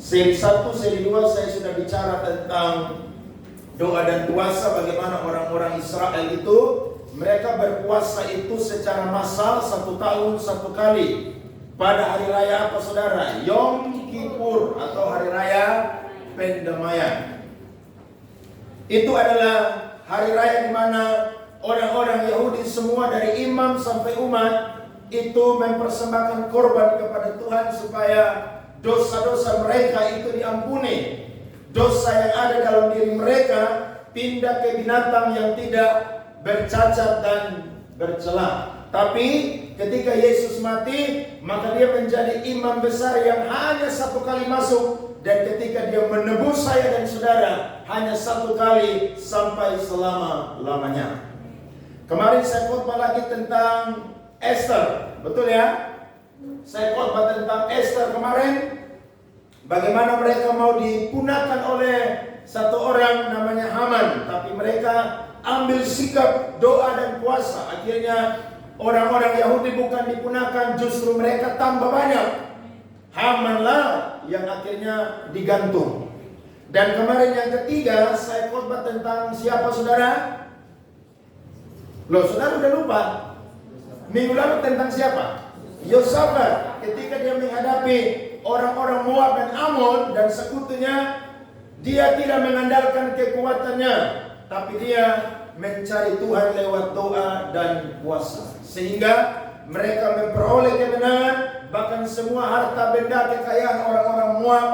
Seri 1, seri 2 saya sudah bicara tentang doa dan puasa, bagaimana orang-orang Israel itu mereka berpuasa itu secara massal 1 tahun 1 kali. Pada hari raya apa saudara? Yom Kippur atau hari raya pendamaian. Itu adalah hari raya di mana orang-orang Yahudi semua dari imam sampai umat itu mempersembahkan korban kepada Tuhan supaya dosa-dosa mereka itu diampuni. Dosa yang ada dalam diri mereka pindah ke binatang yang tidak bercacat dan bercela. Tapi ketika Yesus mati, maka dia menjadi imam besar yang hanya 1 kali masuk. Dan ketika dia menebus saya dan saudara, hanya 1 kali sampai selama-lamanya. Kemarin saya khotbah lagi tentang Esther, betul ya? Saya khotbah tentang Esther kemarin. Bagaimana mereka mau dipunahkan oleh satu orang namanya Haman, tapi mereka ambil sikap doa dan puasa. Akhirnya orang-orang Yahudi bukan dipunahkan, justru mereka tambah banyak. Hamanlah yang akhirnya digantung. Dan kemarin yang ketiga saya khotbah tentang siapa saudara? Loh, saudara udah lupa? Minggu lalu tentang siapa? Yosafat. Ketika dia menghadapi orang-orang Moab dan Amon dan sekutunya, dia tidak mengandalkan kekuatannya, tapi dia mencari Tuhan lewat doa dan puasa, sehingga mereka memperoleh kemenangan. Bahkan semua harta benda kekayaan orang-orang Moab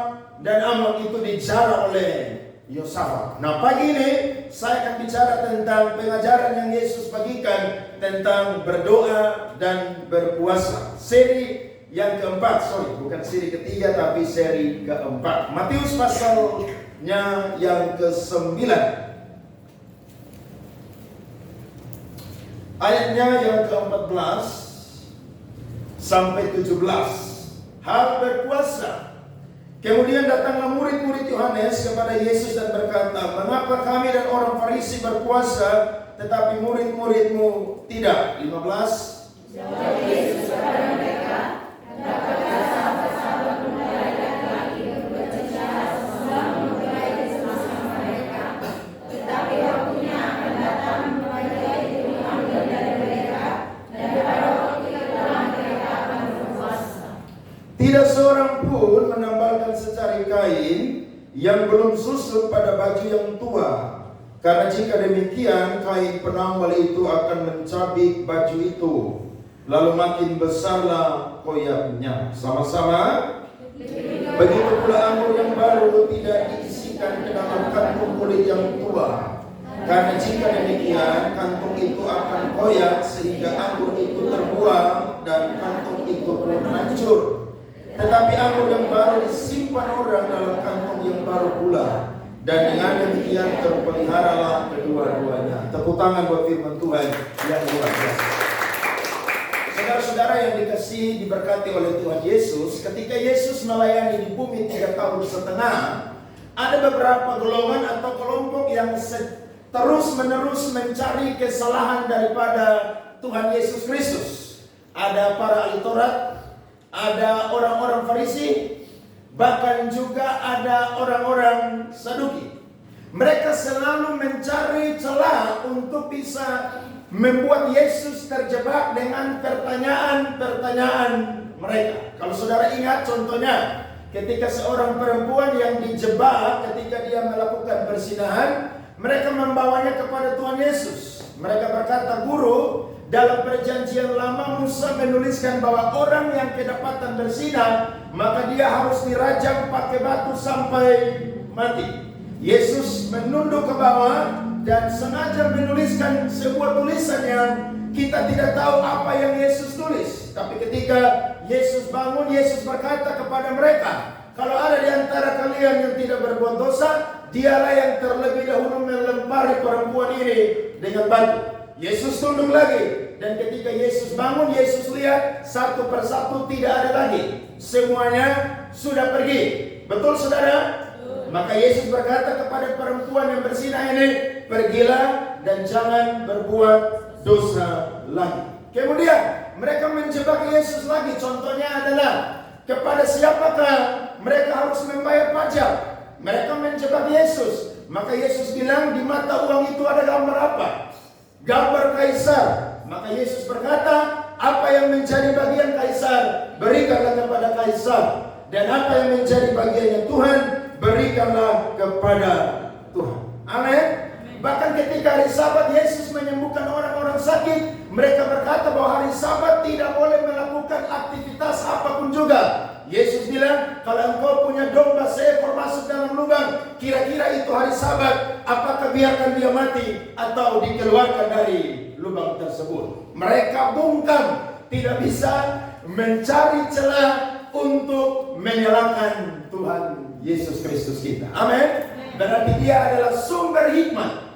dan Amon itu dijara oleh Yosafat. Nah, pagi ini saya akan bicara tentang pengajaran yang Yesus bagikan tentang berdoa dan berpuasa. Seri yang keempat, bukan seri ketiga tapi seri keempat. Matius pasalnya yang ke-9. Ayatnya yang ke-14 sampai 17. Hal berpuasa. Kemudian datanglah murid-murid Yohanes kepada Yesus dan berkata, "Mengapa kami dan orang Farisi berpuasa, tetapi murid-muridmu tidak?" 15. Jawab Yesus kepada mereka, "Dapatkah sahabat-sahabat muda laki-laki berbicara sesudah memulai semasa mereka? Tetapi waktunya akan datang mereka itu diambil dari mereka, dan pada waktu itulah mereka akan berpuasa." Tidak seorang pun menambalkan secari kain yang belum susut pada baju yang tua. Karena jika demikian, kain penambal itu akan mencabik baju itu, lalu makin besarlah koyaknya. Sama-sama. Begitu pula anggur yang baru tidak diisikan ke dalam kantung kulit yang tua. Karena jika demikian, kantung itu akan koyak sehingga anggur itu terbuang dan kantung itu pun hancur. Tetapi anggur yang baru disimpan orang dalam kantong yang baru pula, dan dengan demikian terpeliharalah kedua-duanya. Tepuk tangan buat firman Tuhan yang luar biasa. Saudara-saudara yang dikasihi diberkati oleh Tuhan Yesus, ketika Yesus melayani di bumi 3,5 tahun, ada beberapa golongan atau kelompok yang terus-menerus mencari kesalahan daripada Tuhan Yesus Kristus. Ada para ahli Taurat, ada orang-orang Farisi, bahkan juga ada orang-orang Saduki. Mereka selalu mencari celah untuk bisa membuat Yesus terjebak dengan pertanyaan-pertanyaan mereka. Kalau saudara ingat contohnya, ketika seorang perempuan yang dijebak ketika dia melakukan perzinahan, mereka membawanya kepada Tuhan Yesus. Mereka berkata, "Guru, dalam perjanjian lama Musa menuliskan bahwa orang yang kedapatan berzina, maka dia harus dirajam pakai batu sampai mati." Yesus menunduk ke bawah dan sengaja menuliskan sebuah tulisan yang kita tidak tahu apa yang Yesus tulis. Tapi ketika Yesus bangun, Yesus berkata kepada mereka, "Kalau ada di antara kalian yang tidak berbuat dosa, dialah yang terlebih dahulu melempari perempuan ini dengan batu." Yesus tunduk lagi, dan ketika Yesus bangun, Yesus lihat satu persatu tidak ada lagi. Semuanya sudah pergi. Betul saudara? Maka Yesus berkata kepada perempuan yang berzina ini, "Pergilah dan jangan berbuat dosa lagi." Kemudian mereka menjebak Yesus lagi. Contohnya adalah, kepada siapakah mereka harus membayar pajak. Mereka menjebak Yesus. Maka Yesus bilang, di mata uang itu ada gambar apa? Gambar kaisar. Maka Yesus berkata, apa yang menjadi bagian kaisar, berikanlah kepada kaisar. Dan apa yang menjadi bagiannya Tuhan, berikanlah kepada Tuhan. Amin. Bahkan ketika hari Sabat Yesus menyembuhkan orang-orang sakit, mereka berkata bahwa hari Sabat tidak boleh melakukan aktivitas apapun juga. Yesus bilang, kalau engkau punya domba seekor masuk dalam lubang, kira-kira itu hari Sabat, apakah biarkan dia mati atau dikeluarkan dari lubang tersebut? Mereka bungkam, tidak bisa mencari celah untuk menyalahkan Tuhan Yesus Kristus kita. Amin. Berarti dia adalah sumber hikmat.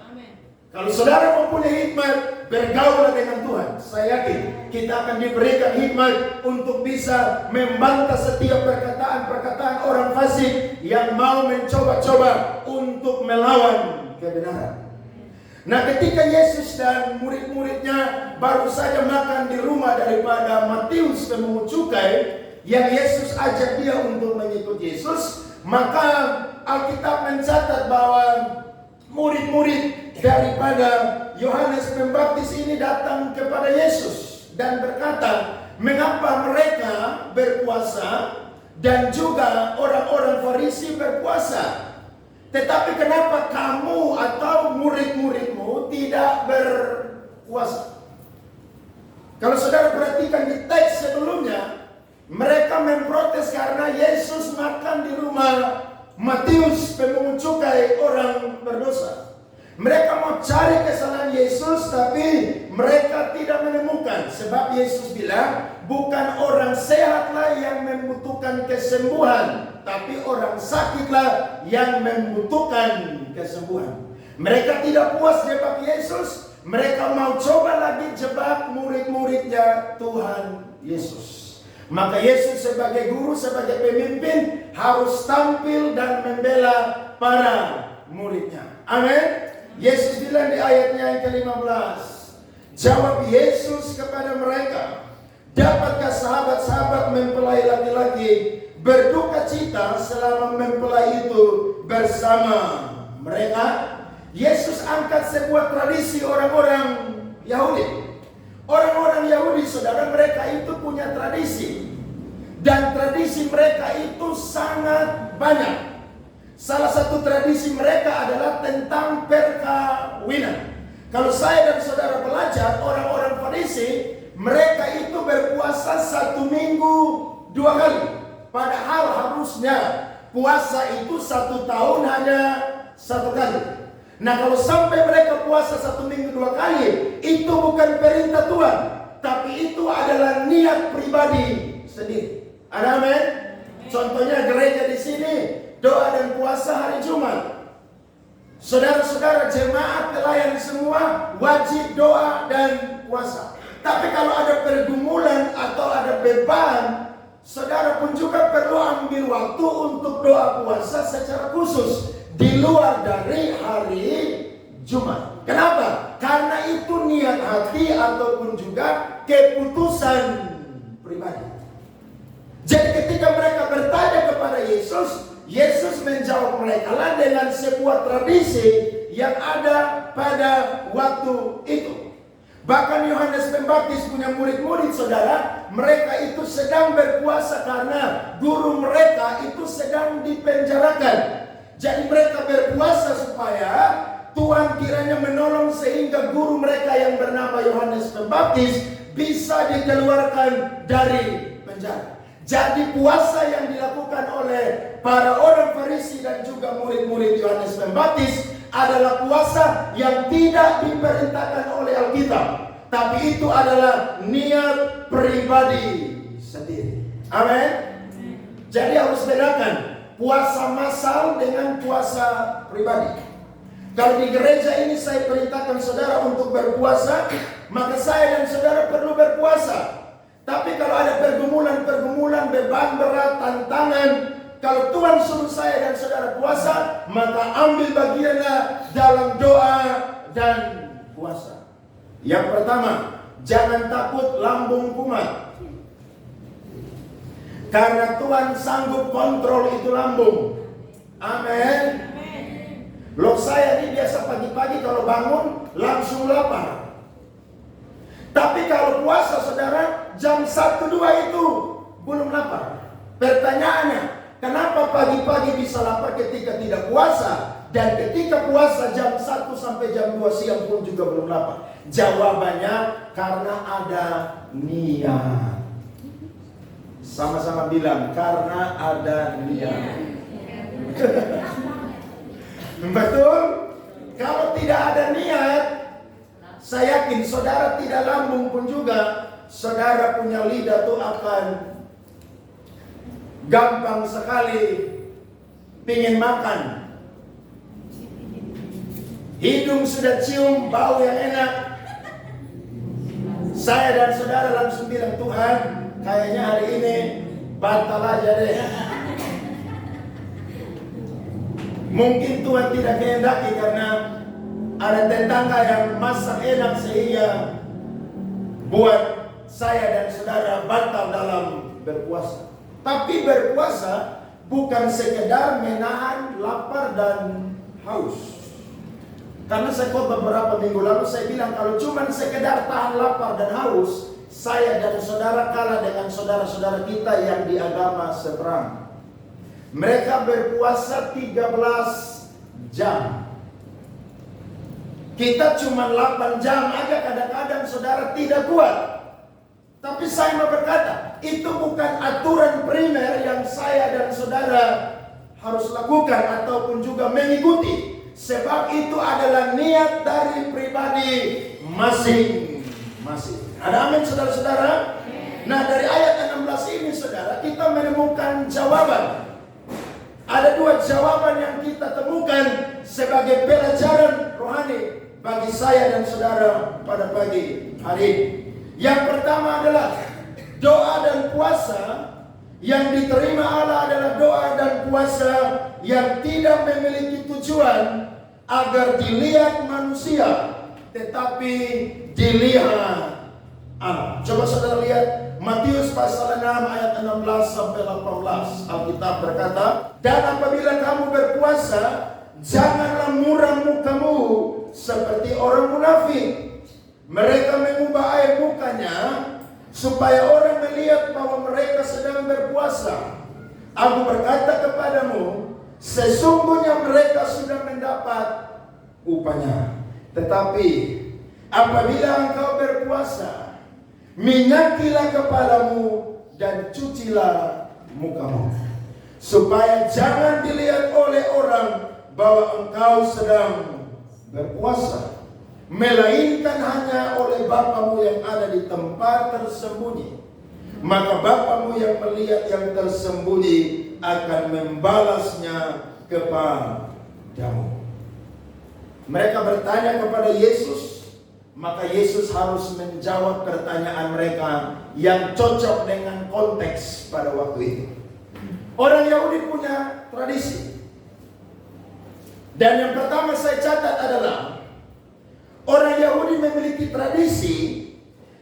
Kalau saudara mempunyai hikmat, bergaullah dengan Tuhan. Saya yakin kita akan diberikan hikmat untuk bisa membantah setiap perkataan-perkataan orang fasik yang mau mencoba-coba untuk melawan kebenaran. Nah, ketika Yesus dan murid-muridnya baru saja makan di rumah daripada Matius pemungut cukai, yang Yesus ajak dia untuk mengikut Yesus, maka Alkitab mencatat bahwa murid-murid daripada Yohanes Pembaptis ini datang kepada Yesus dan berkata, mengapa mereka berpuasa dan juga orang-orang Farisi berpuasa, tetapi kenapa kamu atau murid-muridmu tidak berpuasa? Kalau saudara perhatikan di teks sebelumnya, mereka memprotes karena Yesus makan di rumah Matius pemungut cukai, orang berdosa. Mereka mau cari kesalahan Yesus, tapi mereka tidak menemukan. Sebab Yesus bilang, bukan orang sehatlah yang membutuhkan kesembuhan, tapi orang sakitlah yang membutuhkan kesembuhan. Mereka tidak puas jebak Yesus. Mereka mau coba lagi jebak murid-muridnya Tuhan Yesus. Maka Yesus sebagai guru, sebagai pemimpin harus tampil dan membela para muridnya. Amin. Yesus bilang di ayatnya yang ke-15, jawab Yesus kepada mereka, dapatkah sahabat-sahabat mempelai laki-laki berduka cita selama mempelai itu bersama mereka? Yesus angkat sebuah tradisi orang-orang Yahudi. Orang-orang Yahudi, saudara, mereka itu punya tradisi. Dan tradisi mereka itu sangat banyak. Salah satu tradisi mereka adalah tentang perkawinan. Kalau saya dan saudara belajar, orang-orang Farisi, mereka itu berpuasa 1 minggu 2 kali. Padahal harusnya puasa itu 1 tahun hanya 1 kali. Nah, kalau sampai mereka puasa 1 minggu 2 kali, itu bukan perintah Tuhan, tapi itu adalah niat pribadi sendiri. Ada amin? Contohnya gereja di sini doa dan puasa hari Jumat. Saudara-saudara jemaat pelayan semua wajib doa dan puasa. Tapi kalau ada pergumulan atau ada beban, saudara pun juga perlu ambil waktu untuk doa puasa secara khusus di luar dari hari Jumat. Kenapa? Karena itu niat hati ataupun juga keputusan pribadi. Jadi ketika mereka bertanya kepada Yesus, Yesus menjawab mereka lah dengan sebuah tradisi yang ada pada waktu itu. Bahkan Yohanes Pembaptis punya murid-murid, saudara, mereka itu sedang berpuasa karena guru mereka itu sedang dipenjarakan. Jadi mereka berpuasa supaya Tuhan kiranya menolong sehingga guru mereka yang bernama Yohanes Pembaptis bisa dikeluarkan dari penjara. Jadi puasa yang dilakukan oleh para orang Farisi dan juga murid-murid Yohanes Pembaptis adalah puasa yang tidak diperintahkan oleh Alkitab, tapi itu adalah niat pribadi sendiri. Amin. Jadi harus bedakan puasa massal dengan puasa pribadi. Kalau di gereja ini saya perintahkan saudara untuk berpuasa, maka saya dan saudara perlu berpuasa. Tapi kalau ada pergumulan, beban berat, tantangan, kalau Tuhan suruh saya dan saudara puasa, maka ambil bagiannya dalam doa dan puasa. Yang pertama, jangan takut lambung kumat. Karena Tuhan sanggup kontrol itu lambung. Amin. Loh, saya ini biasa pagi-pagi kalau bangun langsung lapar. Tapi kalau puasa saudara, jam 1-2 itu belum lapar. Pertanyaannya, kenapa pagi-pagi bisa lapar ketika tidak puasa? Dan ketika puasa jam 1 sampai jam 2 siang pun juga belum lapar? Jawabannya karena ada niat. Sama-sama bilang, karena ada niat. Betul? Kalau tidak ada niat, saya yakin saudara tidak lambung pun juga, saudara punya lidah tuh akan gampang sekali pingin makan. Hidung sudah cium bau yang enak. Saya dan saudara langsung bilang, Tuhan, kayaknya hari ini batal aja deh. Mungkin Tuhan tidak kehendaki karena ada tetangga yang masak enak sehingga buat saya dan saudara batal dalam berpuasa. Tapi berpuasa bukan sekedar menahan lapar dan haus. Karena saya khotbah beberapa minggu lalu, saya bilang kalau cuma sekedar tahan lapar dan haus, saya dan saudara kalah dengan saudara-saudara kita yang di agama seberang. Mereka berpuasa 13 jam. Kita cuma 8 jam aja kadang-kadang saudara tidak kuat. Tapi saya mau berkata, itu bukan aturan primer yang saya dan saudara harus lakukan ataupun juga mengikuti. Sebab itu adalah niat dari pribadi masing-masing. Ada amin saudara-saudara? Nah, dari ayat 16 ini saudara, kita menemukan jawaban. Ada 2 jawaban yang kita temukan sebagai pelajaran rohani bagi saya dan saudara pada pagi hari ini. Yang pertama adalah doa dan puasa yang diterima Allah adalah doa dan puasa yang tidak memiliki tujuan agar dilihat manusia, tetapi dilihat Allah. Coba saudara lihat Matius pasal 6 ayat 16 sampai 18. Alkitab berkata, dan apabila kamu berpuasa, janganlah muram mukamu seperti orang munafik. Mereka mengubah air mukanya supaya orang melihat bahwa mereka sedang berpuasa. Aku berkata kepadamu, sesungguhnya mereka sudah mendapat upahnya. Tetapi apabila engkau berpuasa, minyakilah kepalamu dan cucilah mukamu, supaya jangan dilihat oleh orang bahwa engkau sedang berpuasa, melainkan hanya oleh Bapamu yang ada di tempat tersembunyi. Maka Bapamu yang melihat yang tersembunyi akan membalasnya kepadamu. Mereka bertanya kepada Yesus, maka Yesus harus menjawab pertanyaan mereka yang cocok dengan konteks pada waktu itu. Orang Yahudi punya tradisi. Dan yang pertama saya catat adalah orang Yahudi memiliki tradisi,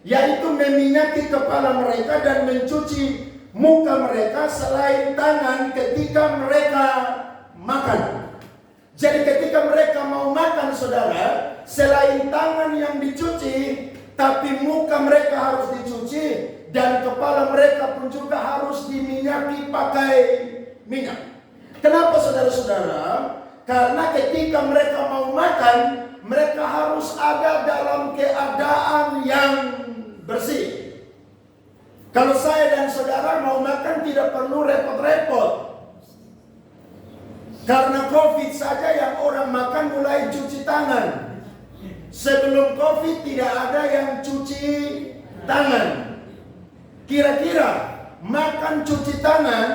yaitu meminyaki kepala mereka dan mencuci muka mereka selain tangan ketika mereka makan. Jadi ketika mereka mau makan saudara, selain tangan yang dicuci, tapi muka mereka harus dicuci dan kepala mereka pun juga harus diminyaki pakai minyak. Kenapa saudara-saudara? Karena ketika mereka mau makan, mereka harus ada dalam keadaan yang bersih. Kalau saya dan saudara mau makan tidak perlu repot-repot. Karena COVID saja yang orang makan mulai cuci tangan. Sebelum COVID tidak ada yang cuci tangan. Kira-kira makan cuci tangan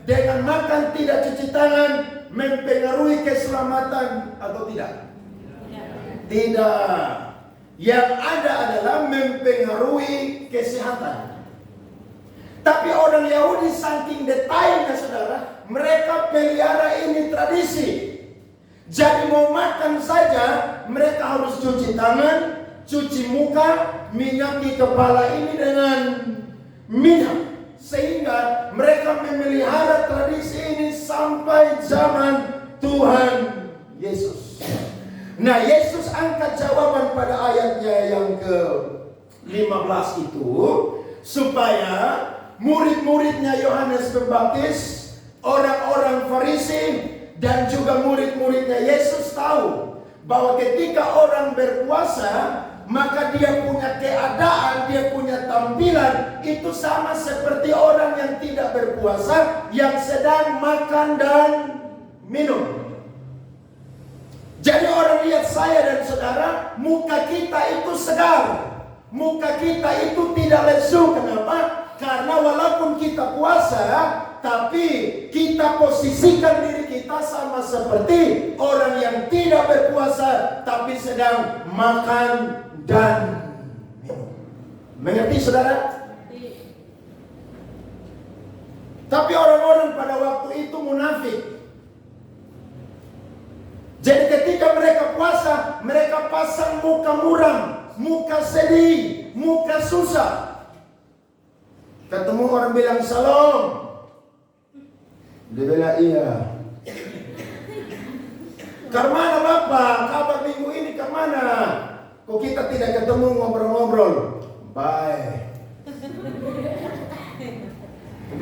dengan makan tidak cuci tangan mempengaruhi keselamatan atau tidak? Tidak. Yang ada adalah mempengaruhi kesehatan. Tapi orang Yahudi saking detailnya saudara, mereka pelihara ini tradisi. Jadi mau makan saja mereka harus cuci tangan, cuci muka, minyaki kepala ini dengan minyak Sehingga mereka memelihara tradisi ini sampai zaman Tuhan Yesus. Nah, Yesus angkat jawaban pada ayatnya yang ke-15 itu, supaya murid-muridnya Yohanes Pembaptis, orang-orang Farisi, dan juga murid-muridnya Yesus tahu bahwa ketika orang berpuasa, maka dia punya keadaan, dia punya tampilan itu sama seperti orang yang tidak berpuasa, yang sedang makan dan minum. Jadi orang lihat saya dan saudara, muka kita itu segar, muka kita itu tidak lesu. Kenapa? Karena walaupun kita puasa, tapi kita posisikan diri kita sama seperti orang yang tidak berpuasa tapi sedang makan dan minum. Mengerti saudara? Tapi orang-orang pada waktu itu munafik. Jadi ketika mereka puasa, mereka pasang muka muram, muka sedih, muka susah. Ketemu orang bilang salam, dia bilang iya. Kemana Bapak? Kabar minggu ini kemana? Kok kita tidak ketemu ngobrol-ngobrol? Baik.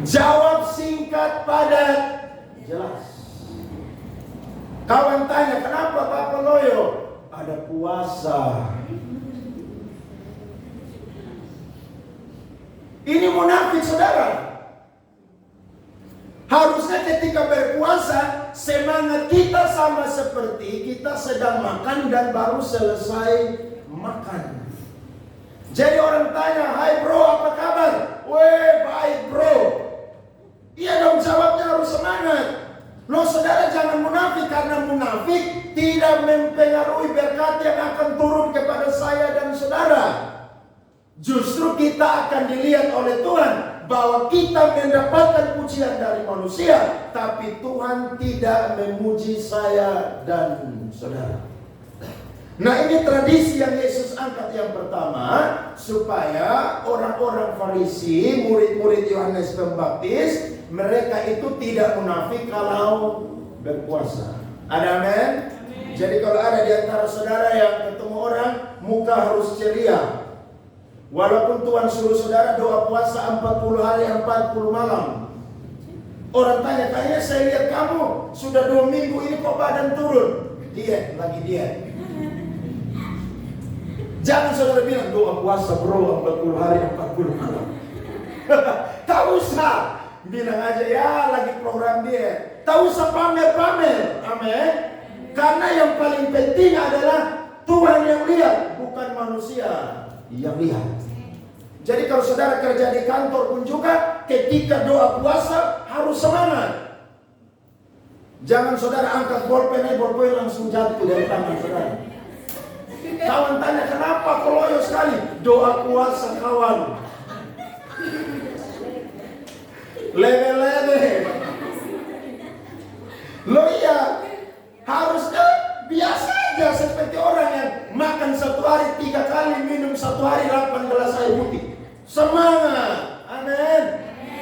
Jawab singkat, padat, jelas. Kawan tanya, kenapa Bapak loyo? Ada puasa. Ini munafik saudara. Harusnya ketika berpuasa, semangat kita sama seperti kita sedang makan dan baru selesai makan. Jadi orang tanya, hai bro, apa kabar? Weh, baik bro. Iya dong, jawabnya harus semangat. Loh saudara, jangan munafik, karena munafik tidak mempengaruhi berkat yang akan turun kepada saya dan saudara. Justru kita akan dilihat oleh Tuhan bahwa kita mendapatkan pujian dari manusia, tapi Tuhan tidak memuji saya dan saudara. Nah, ini tradisi yang Yesus angkat yang pertama, supaya orang-orang Farisi, murid-murid Yohanes Pembaptis, mereka itu tidak munafik kalau berpuasa. Ada amin? Jadi kalau ada di antara saudara yang ketemu orang, muka harus ceria. Walaupun Tuhan suruh saudara doa puasa 40 hari 40 malam. Orang tanya, kayaknya saya lihat kamu sudah 2 minggu ini kok badan turun. Diet, lagi diet. Jangan saudara bilang doa puasa bro 40 hari 40 malam. Tak usah. Bilang aja ya lagi program diet. Tak usah pamer-pamer. Amin. Karena yang paling penting adalah Tuhan yang lihat, bukan manusia yang lihat. Jadi kalau saudara kerja di kantor pun juga, ketika doa puasa harus semangat. Jangan saudara angkat bolpen langsung jatuh dari tangan saudara. Kawan tanya, kenapa kok loyo sekali? Doa puasa kawan. Lele-lele. Lo iya, harusnya biasa aja seperti orang yang makan 1 hari 3 kali, minum 1 hari 8 gelas air putih. Semangat, amin.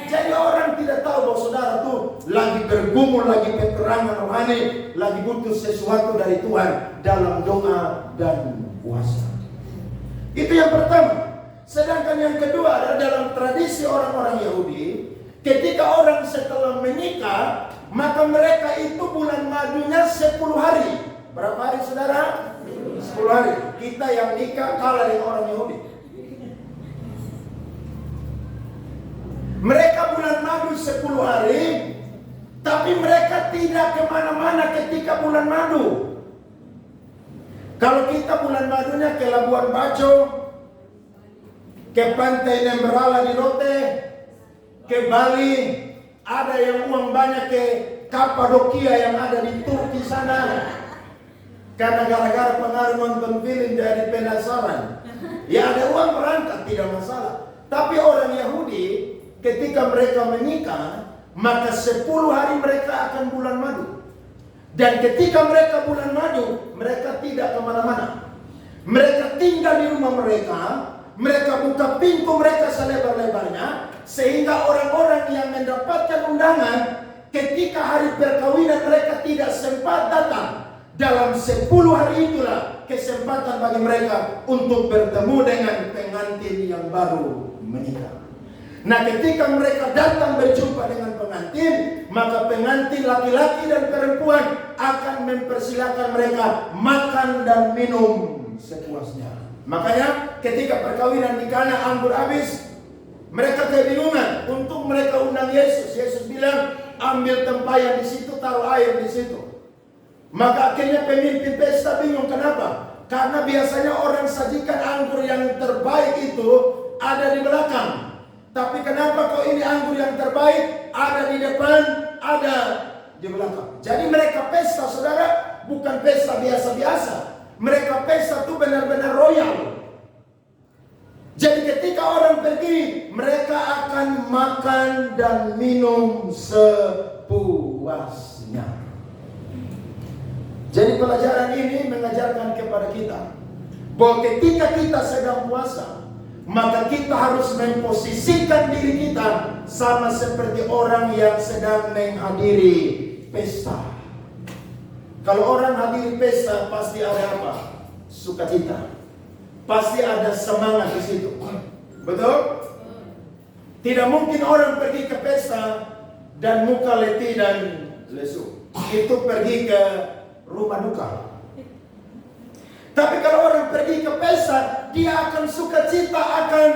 Jadi orang tidak tahu bahwa saudara tuh lagi bergumul, lagi peperangan rohani, lagi butuh sesuatu dari Tuhan dalam doa dan puasa. Itu yang pertama. Sedangkan yang kedua adalah dalam tradisi orang-orang Yahudi, ketika orang setelah menikah, maka mereka itu bulan madunya 10 hari. Berapa hari saudara? 10 hari. Kita yang nikah kalah dengan orang Yahudi. Mereka bulan madu 10 hari, tapi mereka tidak kemana-mana ketika bulan madu. Kalau kita bulan madunya ke Labuan Bajo, ke Pantai Nembrala di Rote, ke Bali, ada yang uang banyak ke Kapadokia yang ada di Turki sana. Karena gara-gara pengaruh nonton film jadi penasaran. Ya ada uang berangkat, tidak masalah. Tapi orang Yahudi ketika mereka menikah, maka 10 hari mereka akan bulan madu. Dan ketika mereka bulan madu, mereka tidak kemana-mana. Mereka tinggal di rumah mereka, mereka buka pintu mereka selebar-lebarnya, Sehingga orang-orang yang mendapatkan undangan ketika hari perkawinan mereka tidak sempat datang. Dalam 10 hari itulah kesempatan bagi mereka untuk bertemu dengan pengantin yang baru menikah. Nah, ketika mereka datang berjumpa dengan pengantin, maka pengantin laki-laki dan perempuan akan mempersilakan mereka makan dan minum sepuasnya. Makanya ketika perkawinan di Kana anggur habis, mereka kebingungan untuk mereka undang Yesus. Yesus bilang, ambil tempayan di situ, taruh air di situ. Maka akhirnya pemimpin pesta bingung, kenapa? Karena biasanya orang sajikan anggur yang terbaik itu ada di belakang. Tapi kenapa kok ini anggur yang terbaik ada di depan, ada di belakang? Jadi mereka pesta, saudara, bukan pesta biasa-biasa. Mereka pesta itu benar-benar royal. Jadi ketika orang pergi, mereka akan makan dan minum sepuasnya. Jadi pelajaran ini mengajarkan kepada kita bahwa ketika kita sedang puasa, maka kita harus memposisikan diri kita sama seperti orang yang sedang menghadiri pesta. Kalau orang hadiri pesta, pasti ada apa? Sukacita. Pasti ada semangat di situ. Betul? Tidak mungkin orang pergi ke pesta dan muka letih dan lesu. Itu pergi ke rumah duka. Tapi kalau orang pergi ke pesta, dia akan sukacita, akan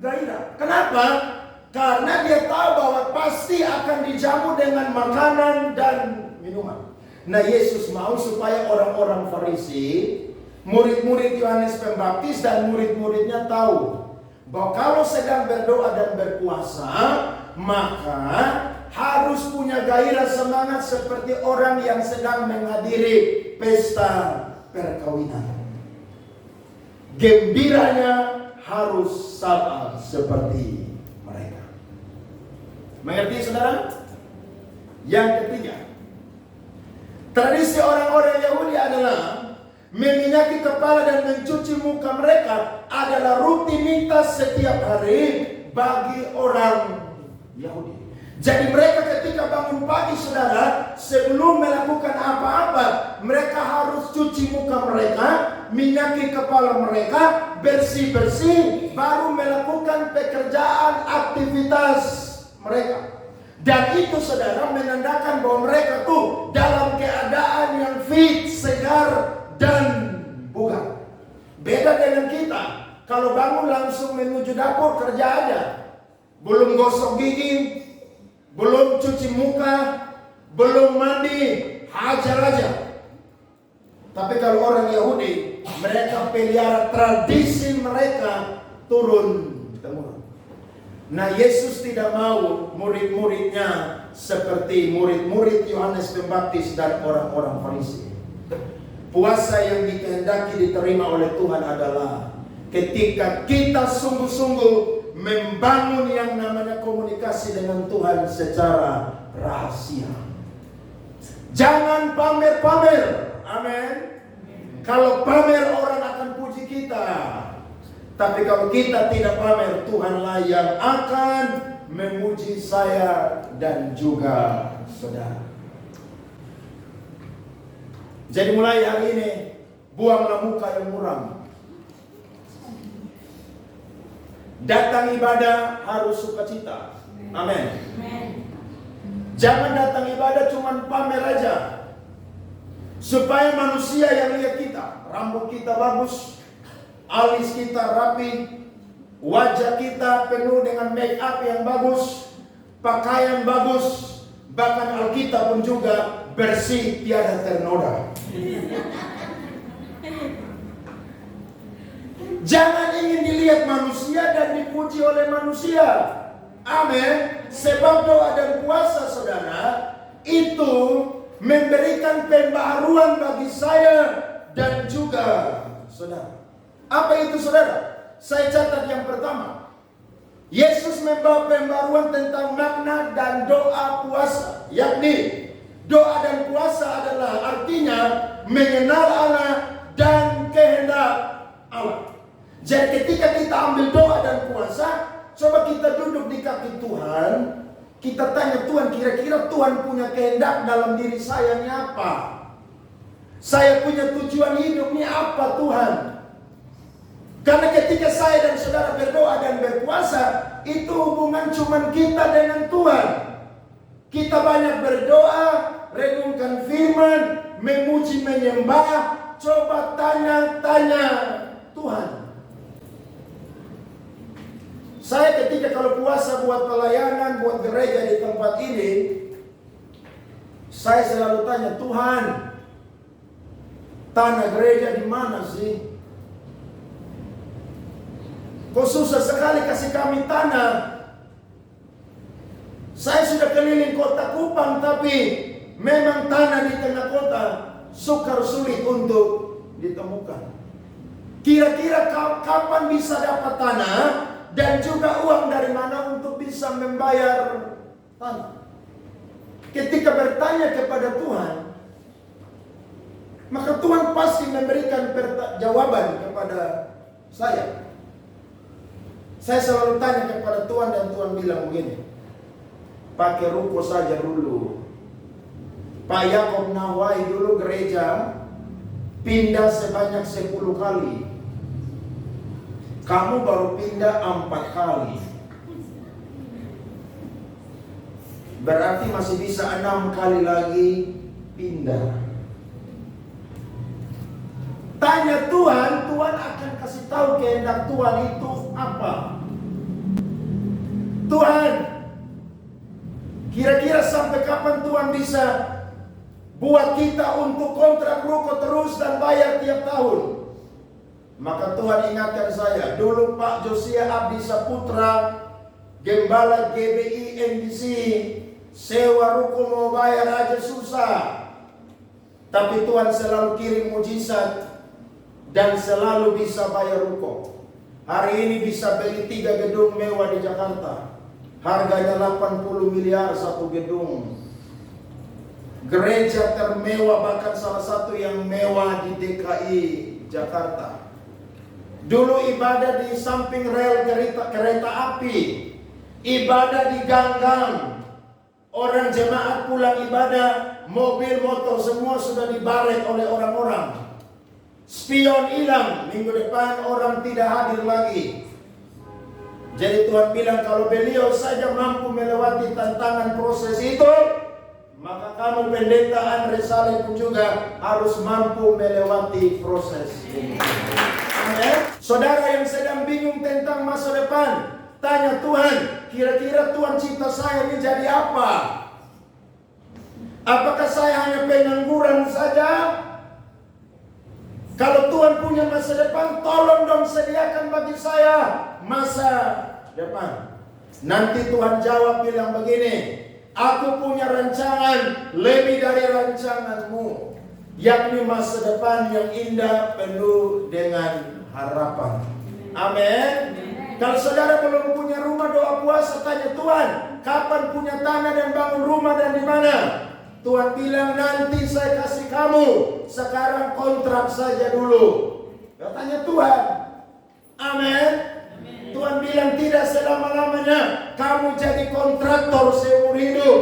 gairah. Kenapa? Karena dia tahu bahwa pasti akan dijamu dengan makanan dan minuman. Nah, Yesus mau supaya orang-orang Farisi, murid-murid Yohanes Pembaptis dan murid-muridnya tahu bahwa kalau sedang berdoa dan berpuasa, maka harus punya gairah semangat seperti orang yang sedang menghadiri pesta perkawinan. Gembiranya harus sama seperti mereka. Mengerti, saudara? Yang ketiga, tradisi orang-orang Yahudi adalah meminyaki kepala dan mencuci muka mereka adalah rutinitas setiap hari bagi orang Yahudi. Jadi mereka ketika bangun pagi, saudara, sebelum melakukan apa-apa, mereka harus cuci muka mereka, minyaki kepala mereka, bersih-bersih, baru melakukan pekerjaan aktivitas mereka. Dan itu, saudara, menandakan bahwa mereka tuh dalam keadaan yang fit, segar, dan bugar. Beda dengan kita. Kalau bangun langsung menuju dapur, kerja aja. Belum gosok gigi, belum cuci muka, belum mandi, hajar aja. Tapi kalau orang Yahudi, mereka pelihara tradisi mereka turun-temurun. Nah, Yesus tidak mau murid-muridnya seperti murid-murid Yohanes Pembaptis dan orang-orang Farisi. Puasa yang dikehendaki diterima oleh Tuhan adalah ketika kita sungguh-sungguh membangun yang namanya komunikasi dengan Tuhan secara rahasia. Jangan pamer-pamer. Amin. Kalau pamer, orang akan puji kita. Tapi kalau kita tidak pamer, Tuhanlah yang akan memuji saya dan juga saudara. Jadi mulai hari ini, buanglah muka yang muram. Datang ibadah harus sukacita. Amin. Jangan datang ibadah cuma pamer aja. Supaya manusia yang lihat kita, rambut kita bagus, alis kita rapi, wajah kita penuh dengan make up yang bagus, pakaian bagus, bahkan Alkitab pun juga bersih, tiada ternoda. Jangan ingin dilihat manusia dan dipuji oleh manusia. Amin. Sebab doa dan puasa, saudara, itu memberikan pembaharuan bagi saya dan juga saudara. Apa itu, saudara? Saya catat yang pertama. Yesus membawa pembaharuan tentang makna dan doa puasa. Yakni doa dan puasa adalah artinya mengenal Allah dan kehendak Allah. Jadi ketika kita ambil doa dan puasa, Coba kita duduk di kaki Tuhan, kita tanya Tuhan, kira-kira Tuhan punya kehendak dalam diri saya ini apa? Saya punya tujuan hidup ini apa Tuhan? Karena ketika saya dan saudara berdoa dan berpuasa, itu hubungan cuma kita dengan Tuhan. Kita banyak berdoa, renungkan firman, memuji menyembah, coba tanya-tanya Tuhan. Saya ketika kalau puasa buat pelayanan, buat gereja di tempat ini, saya selalu tanya, Tuhan, tanah gereja di mana sih? Kok susah sekali kasih kami tanah? Saya sudah keliling kota Kupang, tapi memang tanah di tengah kota sukar sulit untuk ditemukan. Kira-kira kapan bisa dapat tanah dan juga uang dari mana untuk bisa membayar tanah? Ketika bertanya kepada Tuhan, maka Tuhan pasti memberikan jawaban kepada saya. Saya selalu tanya kepada Tuhan dan Tuhan bilang begini, pakai ruko saja dulu. Pak Yakob nawai dulu gereja pindah sebanyak 10 kali. Kamu baru pindah 4 kali. Berarti masih bisa 6 kali lagi pindah. Tanya Tuhan, Tuhan akan kasih tahu kehendak Tuhan itu apa. Tuhan, kira-kira sampai kapan Tuhan bisa buat kita untuk kontrak ruko terus dan bayar tiap tahun? Maka Tuhan ingatkan saya, dulu Pak Josia Abdi Saputra, Gembala GBI NBC, sewa ruko mau bayar aja susah. Tapi Tuhan selalu kirim mujizat dan selalu bisa bayar ruko. Hari ini bisa beli 3 gedung mewah di Jakarta. Harganya 80 miliar satu gedung. Gereja termewah, bahkan salah satu yang mewah di DKI Jakarta. Dulu ibadah di samping rel kereta api, ibadah di gang-gang. Orang jemaat pulang ibadah, mobil motor semua sudah dibaret oleh orang-orang. Spion hilang, minggu depan orang tidak hadir lagi. Jadi Tuhan bilang, kalau beliau saja mampu melewati tantangan proses itu, maka kamu pendeta Andre Saleh pun juga harus mampu melewati proses ini. Amin. Saudara yang sedang bingung tentang masa depan, tanya Tuhan, kira-kira Tuhan cipta saya ini jadi apa? Apakah saya hanya pengangguran saja? Kalau Tuhan punya masa depan, tolong dong sediakan bagi saya masa depan. Nanti Tuhan jawab bilang begini, aku punya rancangan lebih dari rancanganmu, yakni masa depan yang indah penuh dengan harapan. Amin. Kalau saudara belum punya rumah, doa puasa, tanya Tuhan, kapan punya tanah dan bangun rumah dan di mana? Tuhan bilang, nanti saya kasih kamu, sekarang kontrak saja dulu. Ya, tanya Tuhan. Amin. Tuhan bilang tidak selama-lamanya kamu jadi kontraktor seumur hidup.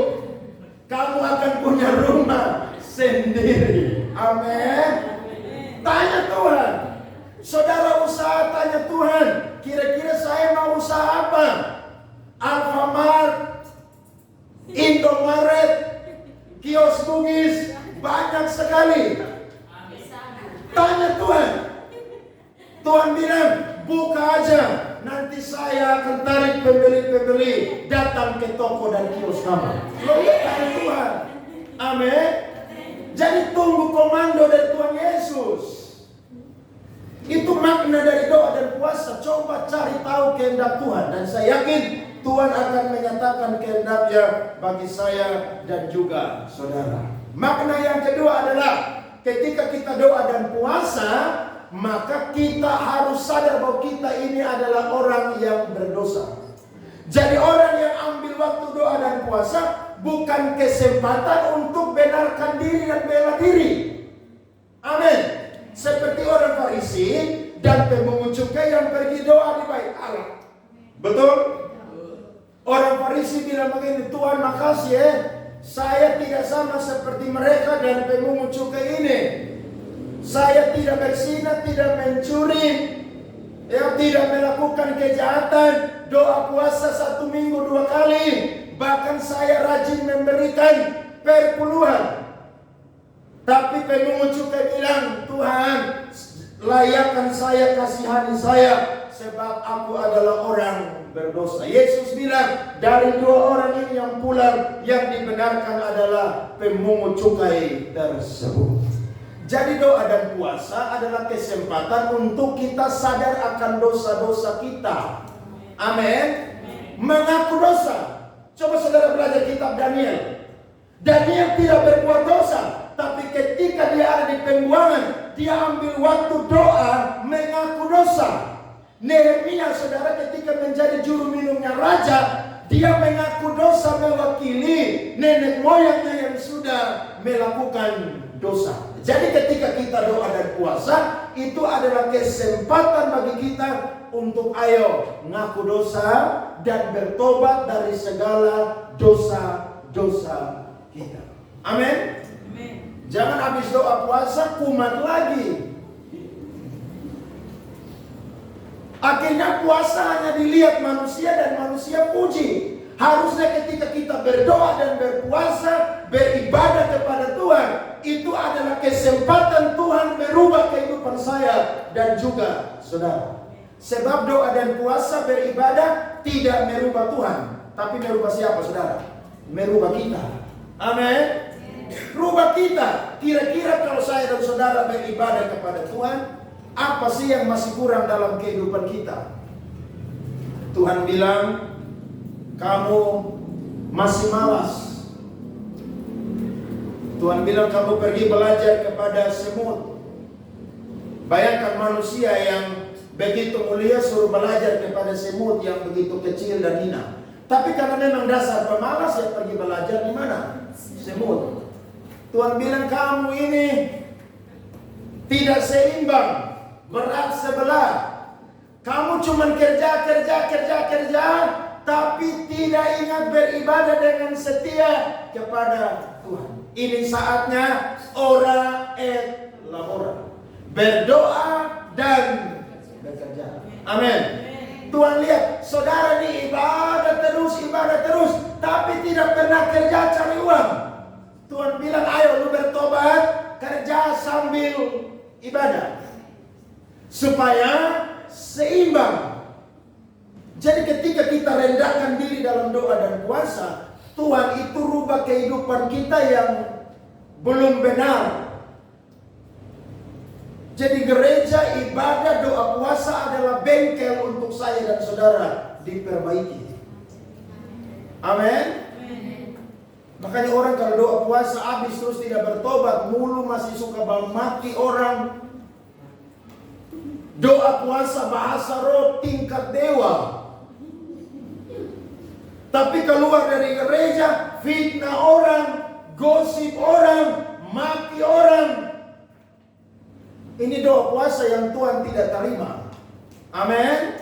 Kamu akan punya rumah sendiri. Amin. Tanya Tuhan. Saudara usaha, tanya Tuhan, kira-kira saya mau usaha apa? Alfamart, Indomaret, kios Bugis, banyak sekali. Tanya Tuhan. Tuhan bilang, buka aja, nanti saya akan tarik pembeli-pembeli datang ke toko dan kios kamu. Tanya Tuhan. Amin. Jadi tunggu komando dari Tuhan Yesus. Itu makna dari doa dan puasa. Coba cari tahu kehendak Tuhan, dan saya yakin Tuhan akan menyatakan kehendaknya bagi saya dan juga saudara. Makna yang kedua adalah ketika kita doa dan puasa, maka kita harus sadar bahwa kita ini adalah orang yang berdosa. Jadi orang yang ambil waktu doa dan puasa bukan kesempatan untuk benarkan diri dan bela diri. Amin. Seperti orang Farisi dan pemungut cukai yang pergi doa di bait Allah. Betul? bilang begini, Tuhan makasih ya, saya tidak sama seperti mereka dan pemungut cukai ini. Saya tidak berzinah, tidak mencuri, ya, tidak melakukan kejahatan, doa puasa 1 minggu 2 kali, bahkan saya rajin memberikan perpuluhan. Tapi pemungut cukai bilang, Tuhan layakkan saya, kasihani saya, sebab aku adalah orang berdosa. Yesus bilang, dari 2 orang ini yang pulang, yang dibenarkan adalah pemungut cukai tersebut. Jadi doa dan puasa adalah kesempatan untuk kita sadar akan dosa-dosa kita. Amin. Mengaku dosa. Coba saudara belajar kitab Daniel. Daniel tidak berbuat dosa, tapi ketika dia ada di pembuangan, dia ambil waktu doa mengaku dosa. Nehemia saudara ketika menjadi juru minumnya raja, dia mengaku dosa mewakili nenek moyangnya yang sudah melakukan dosa. Jadi ketika kita doa dan puasa, itu adalah kesempatan bagi kita untuk ayo ngaku dosa dan bertobat dari segala dosa-dosa kita. Amin. Jangan habis doa puasa kumat lagi. Akhirnya puasa hanya dilihat manusia dan manusia puji. Harusnya ketika kita berdoa dan berpuasa, beribadah kepada Tuhan, itu adalah kesempatan Tuhan merubah kehidupan saya dan juga saudara. Sebab doa dan puasa beribadah tidak merubah Tuhan, tapi merubah siapa saudara? Merubah kita. Amin. Rubah kita. Kira-kira kalau saya dan saudara beribadah kepada Tuhan, apa sih yang masih kurang dalam kehidupan kita? Tuhan bilang, kamu masih malas. Tuhan bilang kamu pergi belajar kepada semut. Bayangkan manusia yang begitu mulia suruh belajar kepada semut yang begitu kecil dan hina. Tapi karena memang dasar pemalas, ya pergi belajar di mana? Semut. Tuhan bilang kamu ini tidak seimbang, berat sebelah. Kamu cuma kerja, tapi tidak ingat beribadah dengan setia kepada Tuhan. Ini saatnya ora et labora, berdoa dan bekerja. Amin. Tuhan lihat, saudara ini ibadah terus, tapi tidak pernah kerja cari uang. Tuhan bilang, ayo lu bertobat, kerja sambil ibadah, supaya seimbang. Jadi ketika kita rendahkan diri dalam doa dan puasa, Tuhan itu rubah kehidupan kita yang belum benar. Jadi gereja, ibadah, doa, puasa adalah bengkel untuk saya dan saudara diperbaiki. Amin. Makanya orang kalau doa puasa habis terus tidak bertobat, mulu masih suka maki orang. Doa puasa bahasa roh tingkat dewa. Tapi keluar dari gereja, fitnah orang, gosip orang, maki orang. Ini doa puasa yang Tuhan tidak terima. Amin.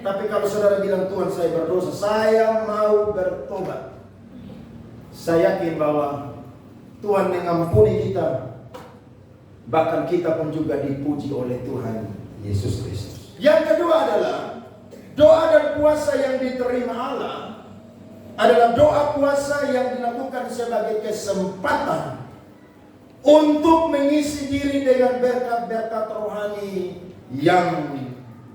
Tapi kalau saudara bilang, Tuhan saya berdosa, saya mau bertobat, saya yakin bahwa Tuhan mengampuni kita. Bahkan kita pun juga dipuji oleh Tuhan Yesus Kristus. Yang kedua adalah doa dan puasa yang diterima Allah adalah doa puasa yang dilakukan sebagai kesempatan untuk mengisi diri dengan berkat-berkat rohani yang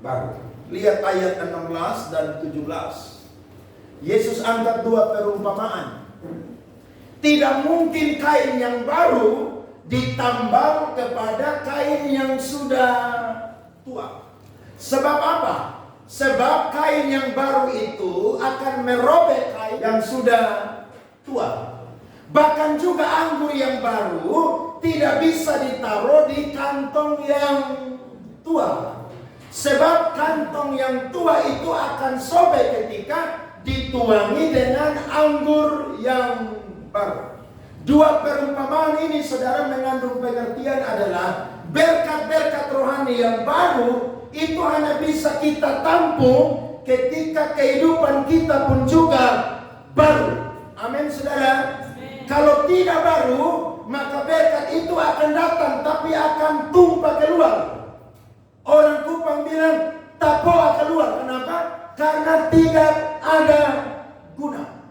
baru. Lihat ayat 16 dan 17. Yesus angkat 2 perumpamaan. Tidak mungkin kain yang baru ditambal kepada kain yang sudah tua. Sebab apa? Sebab kain yang baru itu akan merobek kain yang sudah tua. Bahkan juga anggur yang baru tidak bisa ditaruh di kantong yang tua. Sebab kantong yang tua itu akan sobek ketika dituangi dengan anggur yang baru. 2 perumpamaan ini saudara mengandung pengertian adalah berkat-berkat rohani yang baru itu hanya bisa kita tampung ketika kehidupan kita pun juga baru. Amin saudara. Kalau tidak baru, maka berkat itu akan datang tapi akan tumpah keluar. Orang Kupang bilang tapoa keluar. Kenapa? Karena tidak ada guna.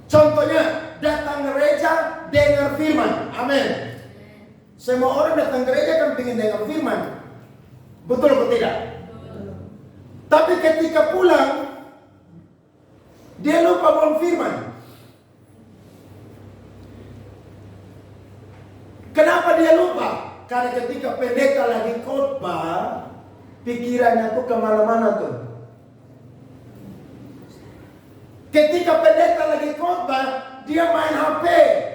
Contohnya, datang gereja dengar firman. Amin. Semua orang datang gereja kan ingin dengar firman. Betul atau tidak? Tapi ketika pulang, dia lupa bawa firman. Kenapa dia lupa? Karena ketika pendeta lagi khotbah, pikirannya tuh kemana-mana tuh. Ketika pendeta lagi khotbah, dia main HP.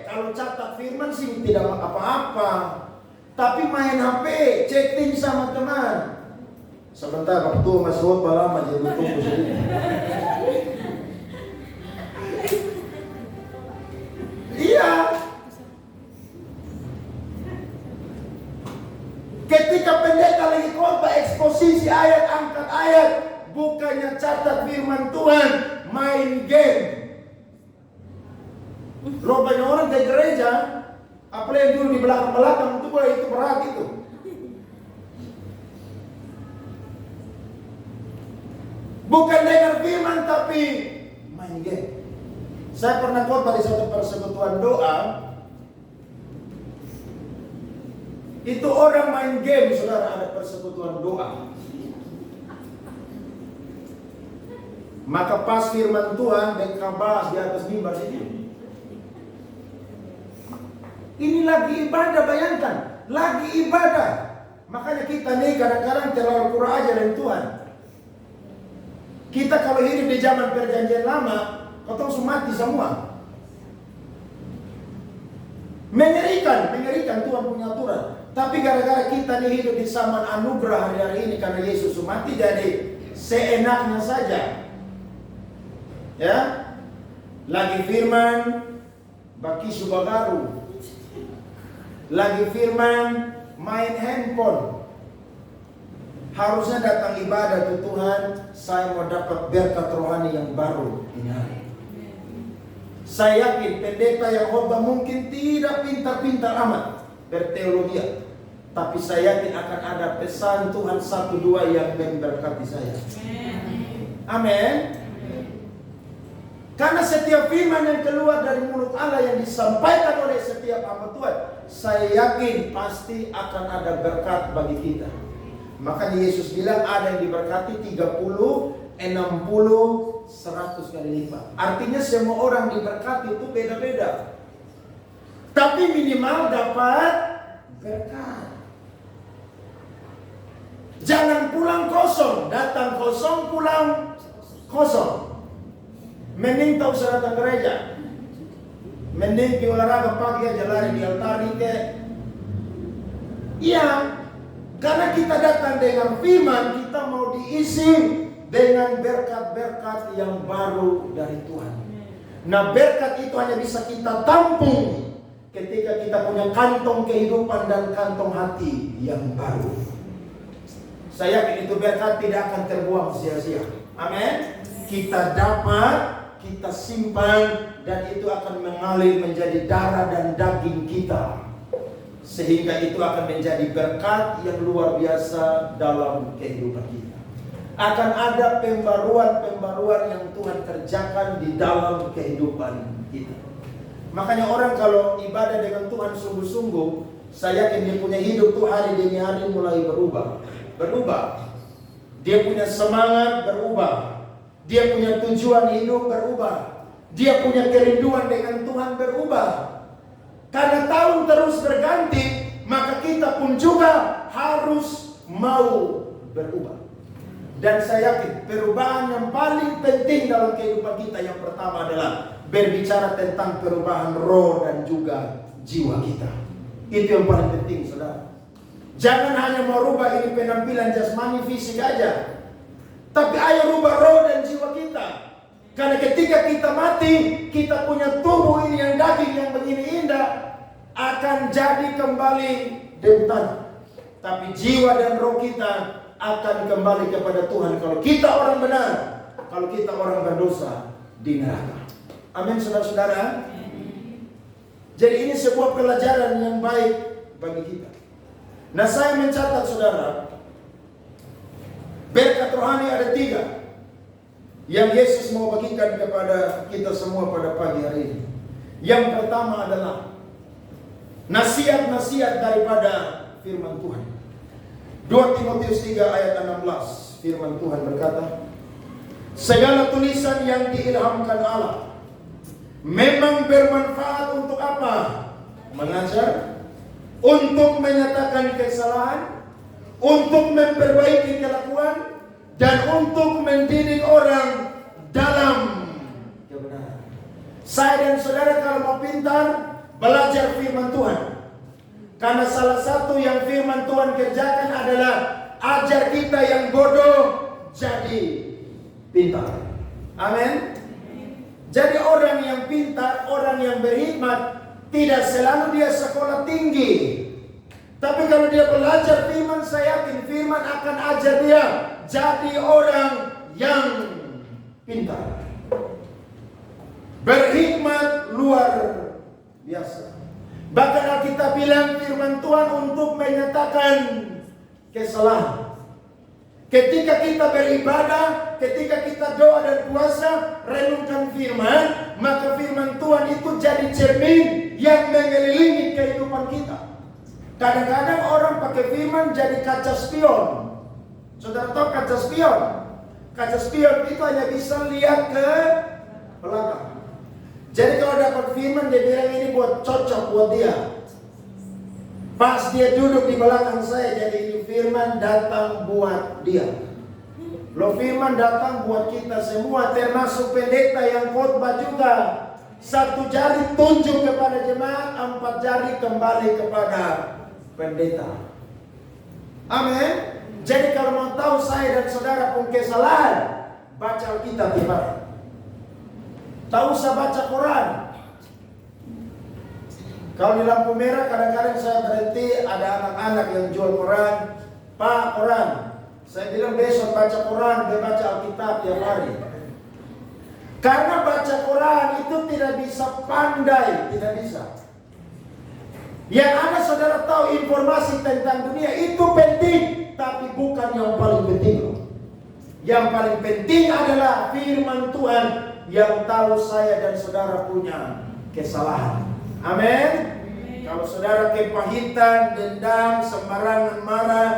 Kalau catat firman sih tidak apa-apa, tapi main HP, chatting sama teman. Sebentar waktu Mas khotbah lama jadi tunggu sedikit. Iya. Ketika pendeta lagi khotbah, eksposisi ayat, angkat ayat, bukannya catat firman Tuhan, main game. Banyak orang ke gereja, apalagi dulu di belakang-belakang itu boleh itu berat itu. Bukan dengar firman tapi main game. Saya pernah khotbah di satu persekutuan doa. Itu orang main game, saudara, ada persekutuan doa. Maka pas firman Tuhan mereka bahas di atas mimbar ini. Ini lagi ibadah, bayangkan, lagi ibadah. Makanya kita nih kadang-kadang terlalu kurang ajar dengan Tuhan. Kita kalau hidup di zaman perjanjian lama, kau tahu mati semua. Mengerikan Tuhan punya aturan. Tapi gara-gara kita nih hidup di zaman anugerah hari-hari ini karena Yesus mati, jadi seenaknya saja. Ya, lagi firman, baki subagaru. Lagi firman, main handphone. Harusnya datang ibadah ke Tuhan, saya mau dapat berkat rohani yang baru ini hari. Saya yakin pendeta yang khotbah mungkin tidak pintar-pintar amat berteologi, tapi saya yakin akan ada pesan Tuhan 1-2 yang memberkati saya. Amin. Karena setiap firman yang keluar dari mulut Allah yang disampaikan oleh setiap hamba Tuhan, saya yakin pasti akan ada berkat bagi kita. Makanya Yesus bilang ada yang diberkati 30, 60, 100 kali lipat. Artinya semua orang diberkati itu beda-beda. Tapi minimal dapat berkat. Jangan pulang kosong, datang kosong, pulang kosong. Mending tak usah datang gereja. Mending ke olahraga pagi aja, lari di altar ke. Iya, karena kita datang dengan firman, kita mau diisi dengan berkat-berkat yang baru dari Tuhan. Nah, berkat itu hanya bisa kita tampung ketika kita punya kantong kehidupan dan kantong hati yang baru. Saya yakin itu berkat tidak akan terbuang sia-sia. Amin. Kita dapat, kita simpan, dan itu akan mengalir menjadi darah dan daging kita. Sehingga itu akan menjadi berkat yang luar biasa dalam kehidupan kita. Akan ada pembaruan-pembaruan yang Tuhan kerjakan di dalam kehidupan kita. Makanya orang kalau ibadah dengan Tuhan sungguh-sungguh, saya yakin dia punya hidup tuh hari demi hari mulai berubah. Dia punya semangat berubah. Dia punya tujuan hidup berubah. Dia punya kerinduan dengan Tuhan berubah. Karena tahun terus berganti, maka kita pun juga harus mau berubah. Dan saya yakin perubahan yang paling penting dalam kehidupan kita yang pertama adalah berbicara tentang perubahan roh dan juga jiwa kita. Itu yang paling penting, saudara. Jangan hanya merubah ini penampilan jasmani fisik aja, tapi ayo rubah roh dan jiwa kita. Karena ketika kita mati, kita punya tubuh ini yang daging yang begini indah akan jadi kembali debutan. Tapi jiwa dan roh kita akan kembali kepada Tuhan kalau kita orang benar, kalau kita orang berdosa di neraka. Amin, saudara-saudara. Jadi ini sebuah pelajaran yang baik bagi kita. Nah, saya mencatat saudara, berkat rohani ada 3 yang Yesus mau bagikan kepada kita semua pada pagi hari ini. Yang pertama adalah nasihat-nasihat daripada firman Tuhan. 2 Timotius 3 ayat 16, firman Tuhan berkata, segala tulisan yang diilhamkan Allah memang bermanfaat untuk apa? Mengajar, untuk menyatakan kesalahan, untuk memperbaiki kelakuan, dan untuk mendidik orang dalam kebenaran. Saya dan saudara kalau mau pintar, belajar firman Tuhan. Karena salah satu yang firman Tuhan kerjakan adalah ajar kita yang bodoh jadi pintar. Amin. Jadi orang yang pintar, orang yang berhikmat, tidak selalu dia sekolah tinggi. Tapi kalau dia belajar firman, saya yakin firman akan ajar dia jadi orang yang pintar. Berhikmat luar biasa. Bahkan Alkitab bilang firman Tuhan untuk menyatakan kesalahan. Ketika kita beribadah, ketika kita doa dan puasa, renungkan firman, maka firman Tuhan itu jadi cermin yang mengelilingi kehidupan kita. Kadang-kadang orang pakai firman jadi kaca spion. Saudara tahu kaca spion? Kaca spion itu hanya bisa lihat ke belakang. Jadi kalau dapat firman, dia bilang ini buat cocok buat dia. Pas dia duduk di belakang saya, jadi ini firman datang buat dia. Loh, firman datang buat kita semua, termasuk pendeta yang khotbah juga. 1 jari tunjuk kepada jemaat, 4 jari kembali kepada pendeta. Amin. Jadi kalau mau tahu saya dan saudara pun kesalahan, baca Alkitab tiap hari. Tak usah baca Quran. Kalau di lampu merah kadang-kadang saya berhenti, ada anak-anak yang jual Quran. Pak, Quran. Saya bilang besok baca Quran, dia baca Alkitab tiap hari. Karena baca Quran itu tidak bisa pandai, tidak bisa. Yang ada saudara tahu informasi tentang dunia itu penting, tapi bukan yang paling penting. Yang paling penting adalah firman Tuhan yang tahu saya dan saudara punya kesalahan. Amin. Kalau saudara kepahitan, dendam, sembarangan marah,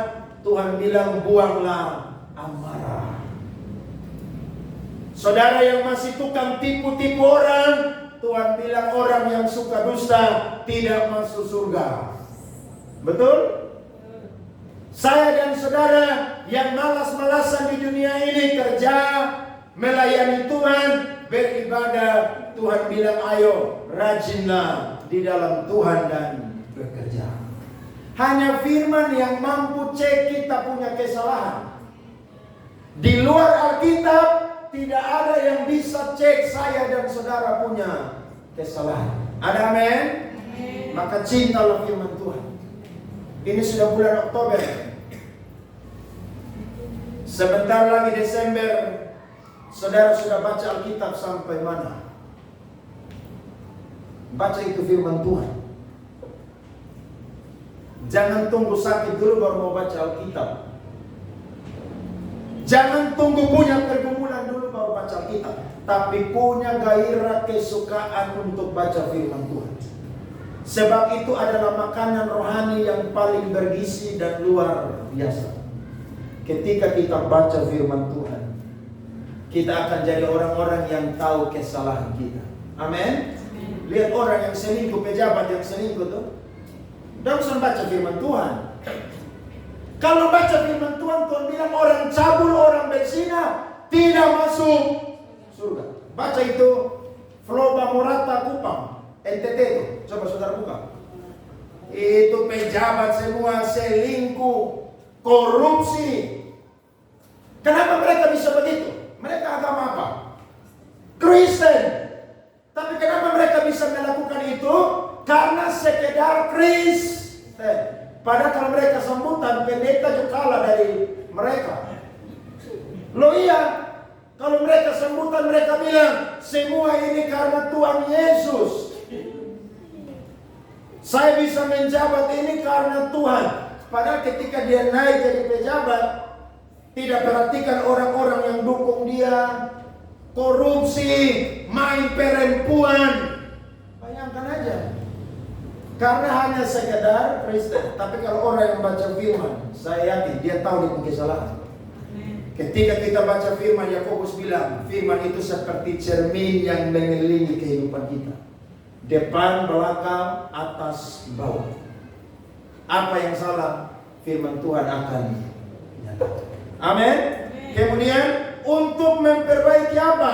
Tuhan bilang buanglah amarah. Saudara yang masih tukang tipu-tipu orang, Tuhan bilang orang yang suka dusta tidak masuk surga. Betul? Saya dan saudara yang malas-malasan di dunia ini kerja, melayani Tuhan, beribadah, Tuhan bilang ayo rajinlah di dalam Tuhan dan bekerja. Hanya firman yang mampu cek kita punya kesalahan. Di luar Alkitab tidak ada yang bisa cek saya dan saudara punya kesalahan. Ada amin? Maka cintalah firman Tuhan. Ini sudah bulan Oktober. Sebentar lagi Desember. Saudara sudah baca Alkitab sampai mana? Baca itu firman Tuhan. Jangan tunggu sakit dulu baru mau baca Alkitab. Jangan tunggu punya pergumulan dulu baru baca Alkitab. Tapi punya gairah kesukaan untuk baca firman Tuhan. Sebab itu adalah makanan rohani yang paling bergizi dan luar biasa. Ketika kita baca firman Tuhan, kita akan jadi orang-orang yang tahu kesalahan kita. Amin. Lihat orang yang selingkuh, pejabat yang selingkuh tuh, dia harus baca firman Tuhan. Kalau baca firman Tuhan, Tuhan bilang orang cabul, orang berzina tidak masuk surga. Baca itu Floba Morata Kupang, NTT itu. Coba saudara buka. Itu pejabat semua selingkuh, korupsi. Kenapa mereka bisa begitu? Mereka agama apa? Kristen. Tapi kenapa mereka bisa melakukan itu? Karena sekedar Kristen. Padahal kalau mereka sambutan, pendeta juga kalah dari mereka. Loh iya, Kalau mereka sambutan, mereka bilang, semua ini karena Tuhan Yesus. Saya bisa menjabat ini karena Tuhan. Padahal ketika dia naik jadi pejabat, tidak perhatikan orang-orang yang dukung dia, korupsi, main perempuan. Bayangkan aja. Karena hanya sekedar Kristen. Tapi kalau orang yang baca firman, saya yakin dia tahu dia punya kesalahan. Ketika kita baca firman, Yakobus bilang, firman itu seperti cermin yang mengelilingi kehidupan kita. Depan, belakang, atas, bawah. Apa yang salah, firman Tuhan akan menyatakan. Amin. Kemudian untuk memperbaiki apa?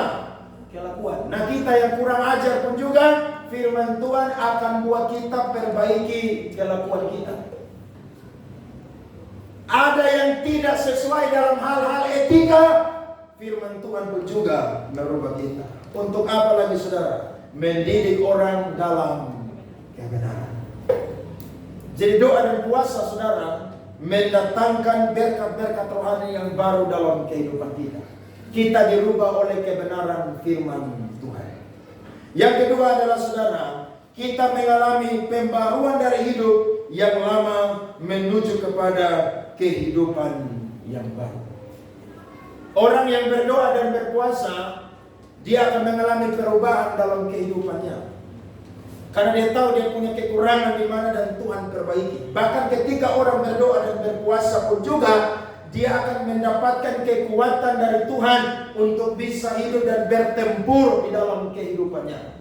Kelakuan. Nah, kita yang kurang ajar pun juga, firman Tuhan akan buat kita perbaiki kelakuan kita. Ada yang tidak sesuai dalam hal-hal etika, firman Tuhan pun juga merubah kita. Untuk apa lagi saudara? Mendidik orang dalam kebenaran. Jadi doa dan puasa saudara mendatangkan berkat-berkat rohani yang baru dalam kehidupan kita. Kita dirubah oleh kebenaran firman Tuhan. Yang kedua adalah saudara, kita mengalami pembaruan dari hidup yang lama menuju kepada kehidupan yang baru. Orang yang berdoa dan berpuasa, dia akan mengalami perubahan dalam kehidupannya. Karena dia tahu dia punya kekurangan di mana dan Tuhan perbaiki. Bahkan ketika orang berdoa dan berpuasa pun juga, dia akan mendapatkan kekuatan dari Tuhan untuk bisa hidup dan bertempur di dalam kehidupannya.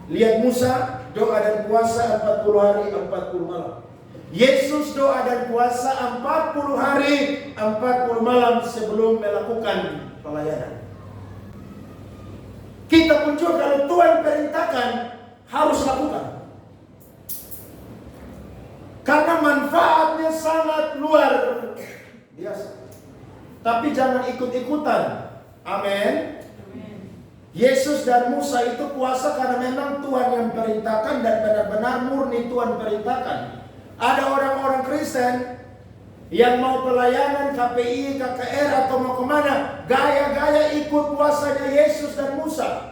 Lihat Musa, doa dan puasa 40 hari, 40 malam. Yesus doa dan puasa 40 hari, 40 malam sebelum melakukan pelayanan. Kita pun juga kalau Tuhan perintahkan, harus lakukan. Karena manfaatnya sangat luar biasa. Tapi jangan ikut-ikutan. Amin. Yesus dan Musa itu puasa karena memang Tuhan yang perintahkan dan benar-benar murni Tuhan perintahkan. Ada orang-orang Kristen yang mau pelayanan KPI, KKR atau mau kemana, gaya-gaya ikut puasanya Yesus dan Musa.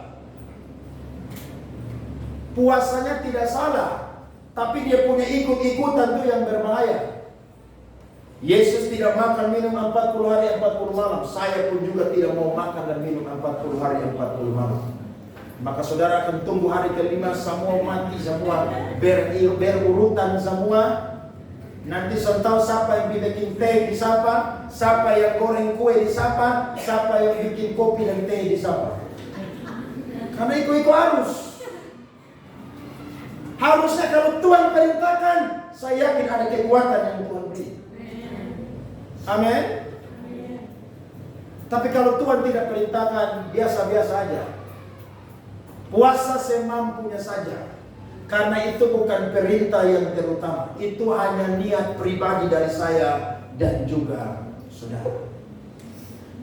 Puasanya tidak salah, tapi dia punya ikut-ikutan itu yang berbahaya. Yesus tidak makan minum 40 hari 40 malam. Saya pun juga tidak mau makan dan minum 40 hari 40 malam. Maka saudara akan tunggu hari kelima semua mati semua, berurutan semua. Nanti saya tahu siapa yang bikin teh di siapa, siapa yang goreng kue di siapa, siapa yang bikin kopi dan teh di siapa. Karena ikut-ikut harusnya kalau Tuhan perintahkan, saya yakin ada kekuatan yang Tuhan beri. Amin. Tapi kalau Tuhan tidak perintahkan, biasa-biasa aja. Puasa semampunya saja. Karena itu bukan perintah yang terutama. Itu hanya niat pribadi dari saya dan juga saudara.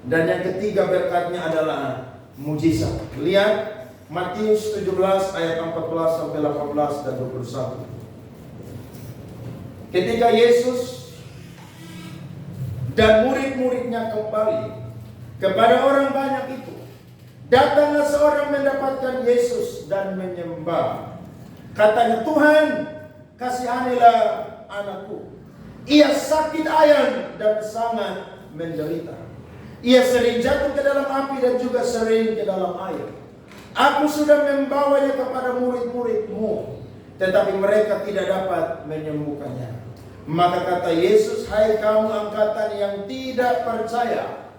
Dan yang ketiga berkatnya adalah mujizat. Lihat Matius 17 ayat 14 sampai 18 dan 21. Ketika Yesus dan murid-muridnya kembali kepada orang banyak itu, datanglah seorang mendapatkan Yesus dan menyembah. Katanya, Tuhan, kasihanilah anakku. Ia sakit ayan dan sangat menderita. Ia sering jatuh ke dalam api dan juga sering ke dalam air. Aku sudah membawanya kepada murid-muridmu, tetapi mereka tidak dapat menyembuhkannya. Maka kata Yesus, hai kamu angkatan yang tidak percaya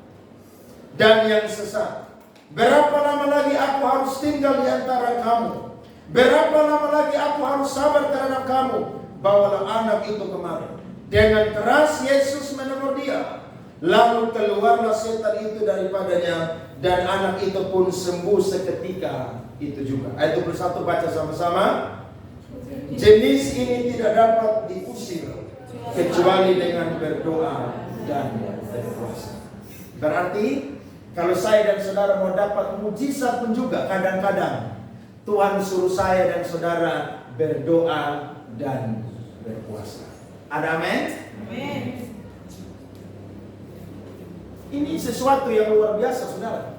dan yang sesat, berapa lama lagi aku harus tinggal di antara kamu? Berapa lama lagi aku harus sabar terhadap kamu? Bawalah anak itu kemari. Dengan keras Yesus menegur dia. Lalu keluarlah setan itu daripadanya, dan anak itu pun sembuh seketika itu juga. Ayat 21 baca sama-sama. Jenis ini tidak dapat diusir kecuali dengan berdoa dan berpuasa. Berarti kalau saya dan saudara mau dapat mujizat pun juga kadang-kadang Tuhan suruh saya dan saudara berdoa dan berpuasa. Ada amin? Amin. Ini sesuatu yang luar biasa, saudara.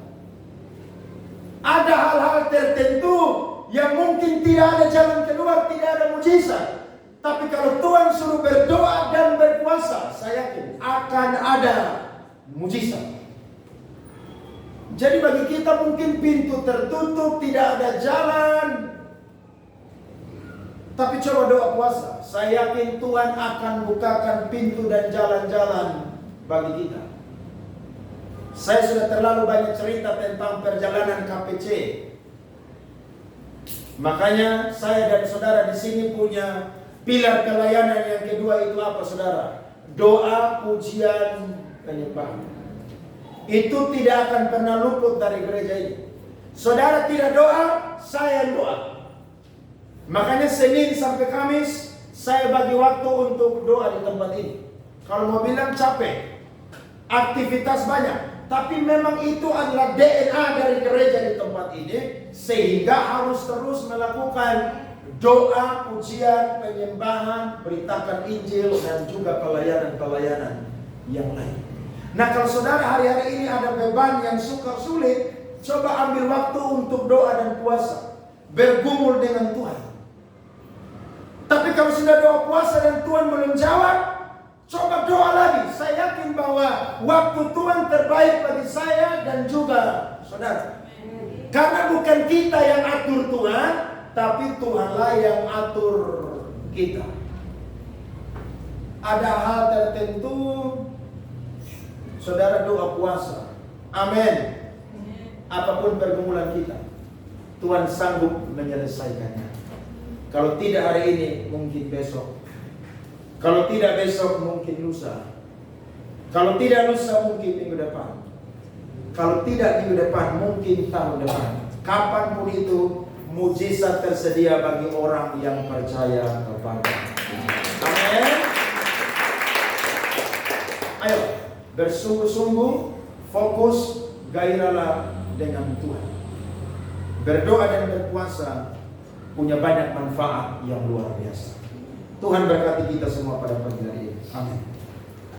Ada hal-hal tertentu yang mungkin tidak ada jalan keluar, tidak ada mujizat. Tapi kalau Tuhan suruh berdoa dan berpuasa, saya yakin akan ada mujizat. Jadi bagi kita mungkin pintu tertutup, tidak ada jalan. Tapi coba doa puasa, saya yakin Tuhan akan bukakan pintu dan jalan-jalan bagi kita. Saya sudah terlalu banyak cerita tentang perjalanan KPC. Makanya saya dan saudara di sini punya pilar pelayanan yang kedua itu apa, saudara? Doa, pujian, penyembahan. Itu tidak akan pernah luput dari gereja ini. Saudara tidak doa, saya doa. Makanya Senin sampai Kamis saya bagi waktu untuk doa di tempat ini. Kalau mau bilang capek, aktivitas banyak, tapi memang itu adalah DNA dari gereja di tempat ini, sehingga harus terus melakukan doa, pujian, penyembahan, beritakan Injil, dan juga pelayanan-pelayanan yang lain. Nah, kalau saudara hari-hari ini ada beban yang sulit, coba ambil waktu untuk doa dan puasa, bergumul dengan Tuhan. Tapi kalau sudah doa puasa dan Tuhan belum jawab, coba doa lagi. Saya yakin bahwa waktu Tuhan terbaik bagi saya dan juga saudara. Karena bukan kita yang atur Tuhan, tapi Tuhanlah yang atur kita. Ada hal tertentu, saudara doa puasa. Amin. Apapun pergumulan kita, Tuhan sanggup menyelesaikannya. Kalau tidak hari ini, mungkin besok. Kalau tidak besok, mungkin lusa. Kalau tidak lusa, mungkin minggu depan. Kalau tidak minggu depan, mungkin tahun depan. Kapanpun itu, mujizat tersedia bagi orang yang percaya kepada. Amin. Ayo, bersungguh-sungguh, fokus, gairahlah dengan Tuhan. Berdoa dan berpuasa punya banyak manfaat yang luar biasa. Tuhan berkati kita semua pada pagi hari ini. Amin.